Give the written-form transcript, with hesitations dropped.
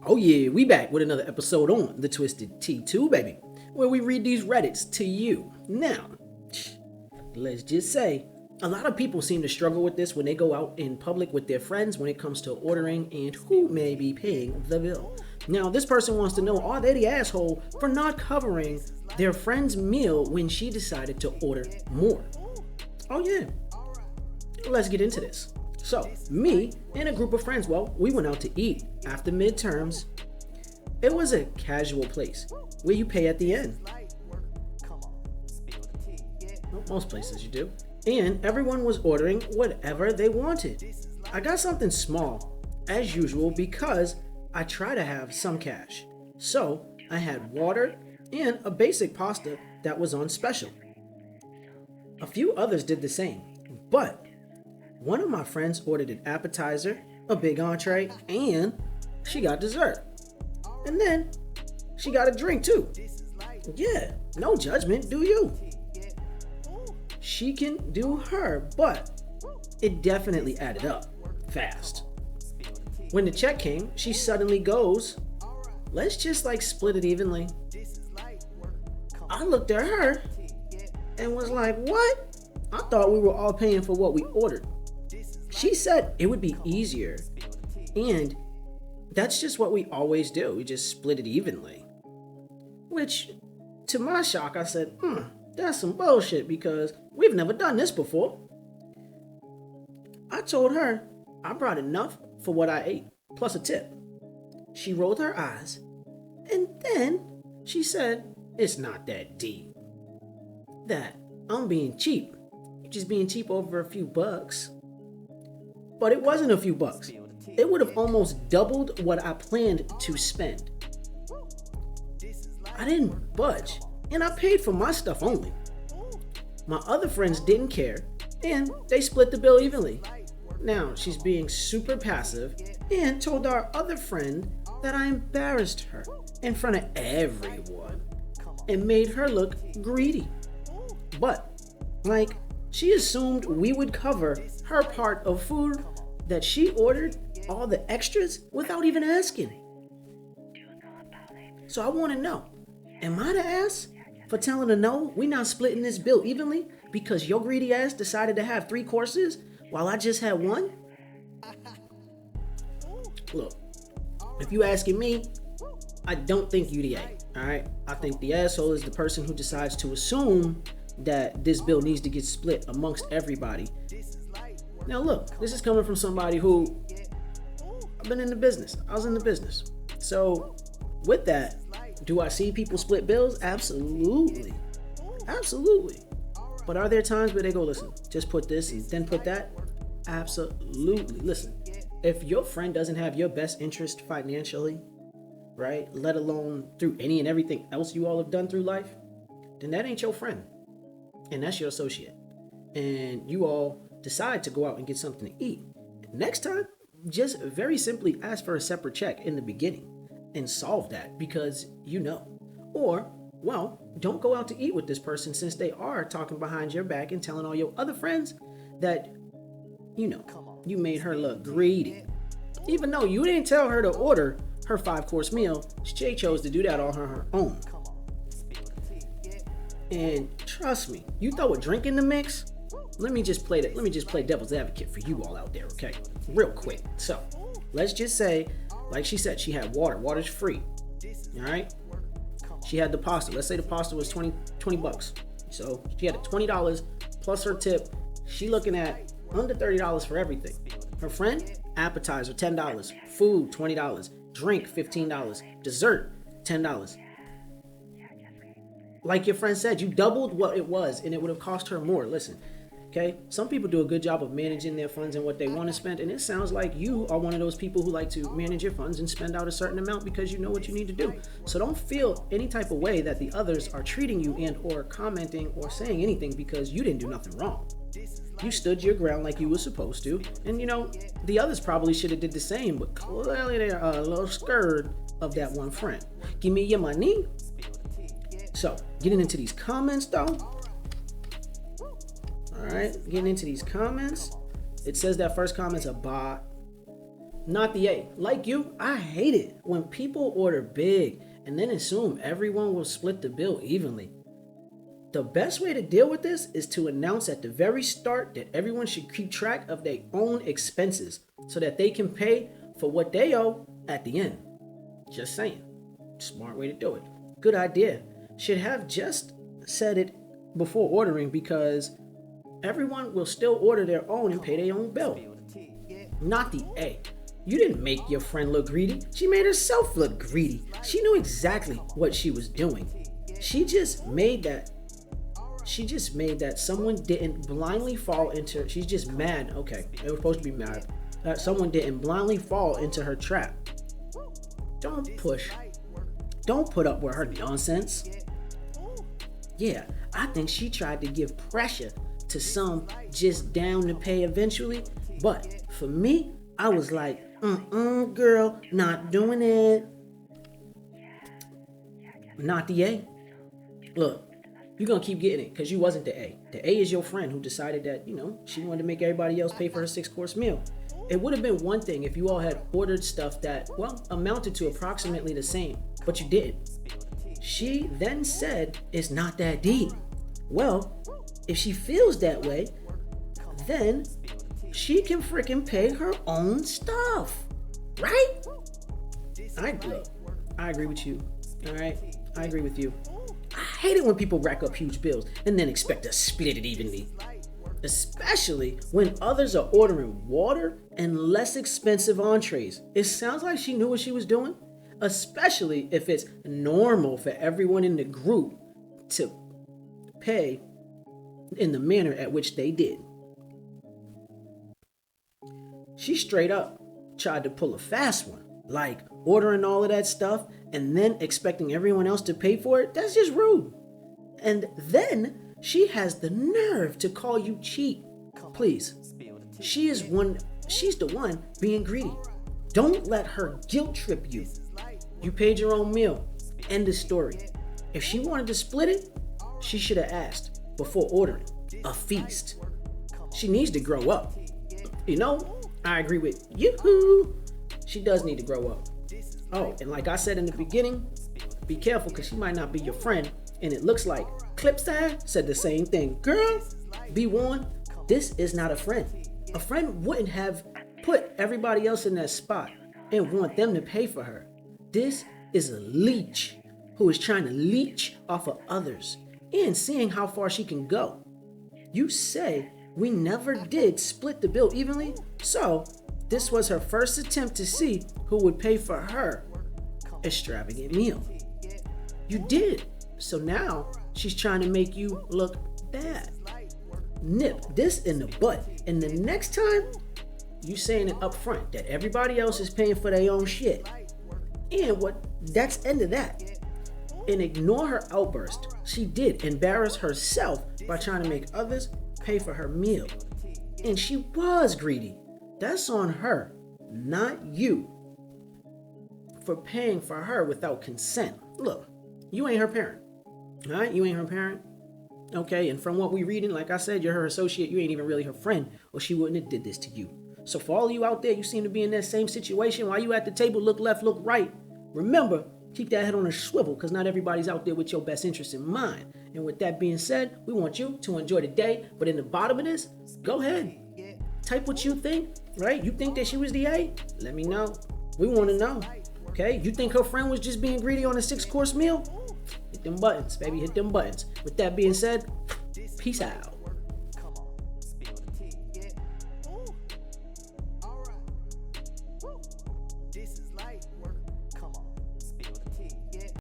Oh yeah, we back with another episode on the Twisted T2, baby, where we read these Reddits to you. Now, let's just say, a lot of people seem to struggle with this when they go out in public with their friends when it comes to ordering and who may be paying the bill. Now, this person wants to know, are they the asshole for not covering their friend's meal when she decided to order more? Oh yeah, let's get into this. So, me and a group of friends, we went out to eat after midterms. It was a casual place where you pay at the end. Well, most places you do. And everyone was ordering whatever they wanted. I got something small, as usual, because I try to have some cash. So, I had water and a basic pasta that was on special. A few others did the same, but one of my friends ordered an appetizer, a big entree, and she got dessert. And then she got a drink too. Yeah, no judgment, do you? She can do her, but it definitely added up fast. When the check came, she suddenly goes, let's just split it evenly. I looked at her and was like, what? I thought we were all paying for what we ordered. She said it would be easier, and that's just what we always do. We just split it evenly. Which, to my shock, I said, that's some bullshit because we've never done this before. I told her I brought enough for what I ate, plus a tip. She rolled her eyes, and then she said, it's not that deep. That I'm being cheap. You're just being cheap over a few bucks. But it wasn't a few bucks. It would have almost doubled what I planned to spend. I didn't budge, and I paid for my stuff only. My other friends didn't care, and they split the bill evenly. Now she's being super passive and told our other friend that I embarrassed her in front of everyone and made her look greedy. But, she assumed we would cover her part of food that she ordered, all the extras, without even asking. So I want to know, am I the ass for telling her no, we not splitting this bill evenly because your greedy ass decided to have 3 courses while I just had 1? Look, if you asking me, I don't think you the A, alright? I think the asshole is the person who decides to assume that this bill needs to get split amongst everybody. Now look, this is coming from somebody who, I've been in the business. I was in the business. So with that, do I see people split bills? Absolutely. Absolutely. But are there times where they go, listen, just put this and then put that? Absolutely. Listen, if your friend doesn't have your best interest financially, right, let alone through any and everything else you all have done through life, then that ain't your friend. And that's your associate. And you all decide to go out and get something to eat. Next time, just very simply ask for a separate check in the beginning and solve that because you know. Or, don't go out to eat with this person since they are talking behind your back and telling all your other friends that, you made her look greedy. Even though you didn't tell her to order her 5-course meal, she chose to do that on her own. And trust me, you throw a drink in the mix, let me just play devil's advocate for you all out there, okay? Real quick. So, let's just say, like she said, she had water. Water's free. All right? She had the pasta. Let's say the pasta was 20 bucks. So, she had $20 plus her tip. She looking at under $30 for everything. Her friend, appetizer, $10. Food, $20. Drink, $15. Dessert, $10. Like your friend said, you doubled what it was and it would have cost her more. Listen, okay? Some people do a good job of managing their funds and what they want to spend, and it sounds like you are one of those people who like to manage your funds and spend out a certain amount because you know what you need to do. So don't feel any type of way that the others are treating you and or commenting or saying anything because you didn't do nothing wrong. You stood your ground like you were supposed to, and the others probably should have did the same, but clearly they're a little scared of that one friend. Give me your money. So, getting into these comments though. Alright, getting into these comments. It says that first comment's a bot. Not the A. Like you, I hate it when people order big and then assume everyone will split the bill evenly. The best way to deal with this is to announce at the very start that everyone should keep track of their own expenses so that they can pay for what they owe at the end. Just saying. Smart way to do it. Good idea. Should have just said it before ordering because everyone will still order their own and pay their own bill. Not the A. You didn't make your friend look greedy. She made herself look greedy. She knew exactly what she was doing. She just made that someone didn't blindly fall into. She's just mad. Okay, it was supposed to be mad that someone didn't blindly fall into her trap. Don't put up with her nonsense. Yeah, I think she tried to give pressure to some just down to pay eventually. But for me, I was like, girl, not doing it. Not the A. Look, you're gonna keep getting it because you wasn't the A. The A is your friend who decided that, she wanted to make everybody else pay for her 6-course meal. It would have been one thing if you all had ordered stuff that, amounted to approximately the same, but you didn't. She then said it's not that deep. Well, if she feels that way, then she can freaking pay her own stuff, right? I agree with you. All right, I agree with you. I hate it when people rack up huge bills and then expect to split it evenly, especially when others are ordering water and less expensive entrees. It sounds like she knew what she was doing, especially if it's normal for everyone in the group to pay in the manner at which they did. She straight up tried to pull a fast one, like ordering all of that stuff and then expecting everyone else to pay for it. That's just rude. And then she has the nerve to call you cheap. Please. She's the one being greedy. Don't let her guilt trip you. You paid your own meal. End of story. If she wanted to split it, she should have asked before ordering a feast. She needs to grow up. I agree with you. She does need to grow up. Oh, and like I said in the beginning, be careful because she might not be your friend. And it looks like Clipside said the same thing. Girl, be warned, this is not a friend. A friend wouldn't have put everybody else in that spot and want them to pay for her. This is a leech who is trying to leech off of others and seeing how far she can go. You say we never did split the bill evenly, so this was her first attempt to see who would pay for her extravagant meal. You did, so now she's trying to make you look bad. Nip this in the butt, and the next time you saying it up front that everybody else is paying for their own shit. And that's end of that. And ignore her outburst. She did embarrass herself by trying to make others pay for her meal. And she was greedy. That's on her, not you, for paying for her without consent. Look, you ain't her parent. All right? You ain't her parent. Okay, and from what we reading, like I said, you're her associate. You ain't even really her friend, or she wouldn't have did this to you. So for all of you out there, you seem to be in that same situation. While you at the table, look left, look right. Remember, keep that head on a swivel because not everybody's out there with your best interest in mind. And with that being said, we want you to enjoy the day. But in the bottom of this, go ahead. Type what you think, right? You think that she was the A? Let me know. We want to know. Okay? You think her friend was just being greedy on a 6-course meal? Hit them buttons, baby. Hit them buttons. With that being said, peace out. This is